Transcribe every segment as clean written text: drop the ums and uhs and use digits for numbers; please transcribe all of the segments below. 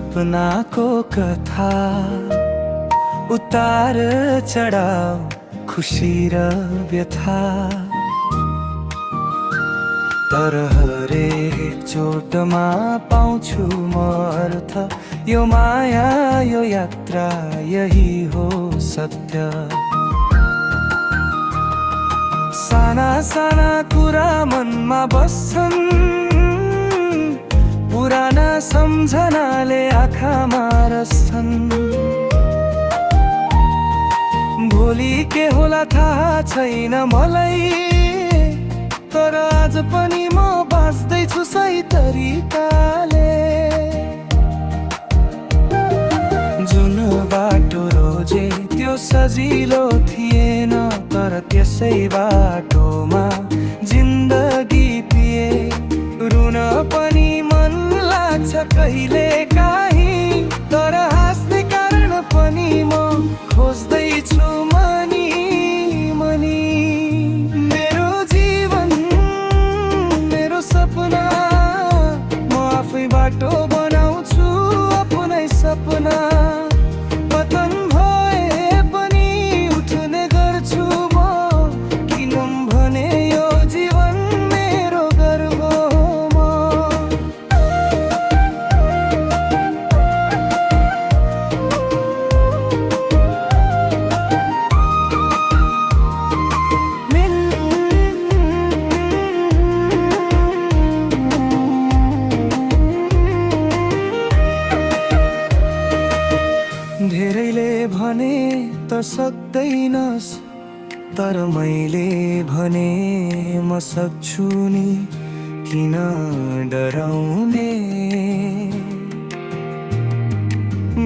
सपनाको कथा, उतार चढाव, खुसी र व्यथा। तर हरेक चोटमा पाउँछु म अर्थ, यो माया यो यात्रा यही हो सत्य। साना साना कुरा मनमा बस्छन्, पुराना सम्झनाले आँखामा रस्छन्। भोलि के होला थाहा छैन मलाई, तर आज पनि म बाँच्दैछु सही तरिकाले। जुन बाटो रोजे त्यो सजिलो थिएन, तर त्यसै बाटोमा जिन्दगी पिए। रुन पनि मन लाग्छ कहिले काहीँ, तर हाँस्ने कारण पनि म खोज्दैछु मनी मनी। मेरो जीवन मेरो सपना, म आफै बाटो बनाउँछु आफ्नै सपना। पतन भए पनि उठ्ने गर्छु म, किनभने यो जीवन मेरो गर्व हो धेरैले भने त सक्दैनस्, तर मैले भने म सक्छु नि, किन डराउने।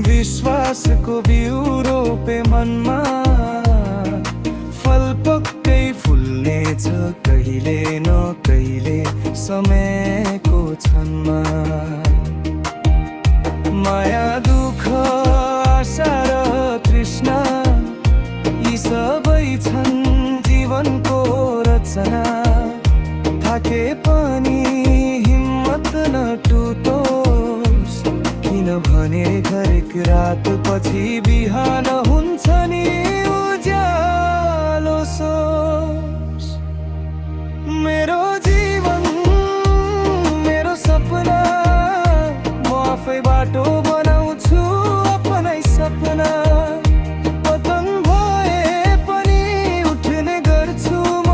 विश्वासको बिउ रोपे मनमा, फल पक्कै फुल्नेछ कहिले न कहिले समयको क्षणमा। माया दुःख आशा र तृष्णा, यी सबै छन् जीवनको रचना। थाके पनि हिम्मत नटुटोस्, किनभने हरेक रात पछि बिहान हुन्छ नि उज्यालो सोच। मेरो जीवन मेरो सपना, म आफै बाटो बनाउँछु आफ्नै सपना। पतन भए पनि उठ्ने गर्छु म,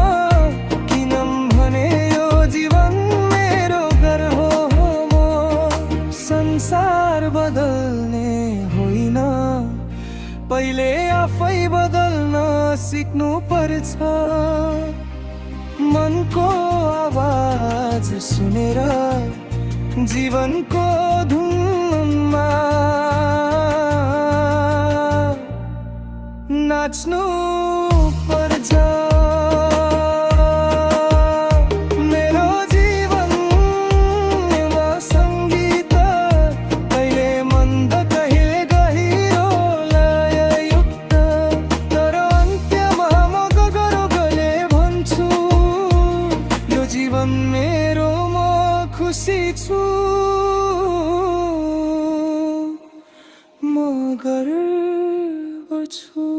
किनभने यो जीवन मेरो घर हो म। संसार बदल्ने होइन, पहिले आफै बदल्न सिक्नु पर्छ। मनको आवाज सुनेर जीवनको धुनमा नाच्नु पर्छ। मेरो जीवन एउटा सङ्गीत, कहिले मन्द कहिले गहिरो लययुक्त, तर अन्त्यमा म गगरो गले भन्छु, यो जीवन मेरो म खुसी छु। म गर्व छु।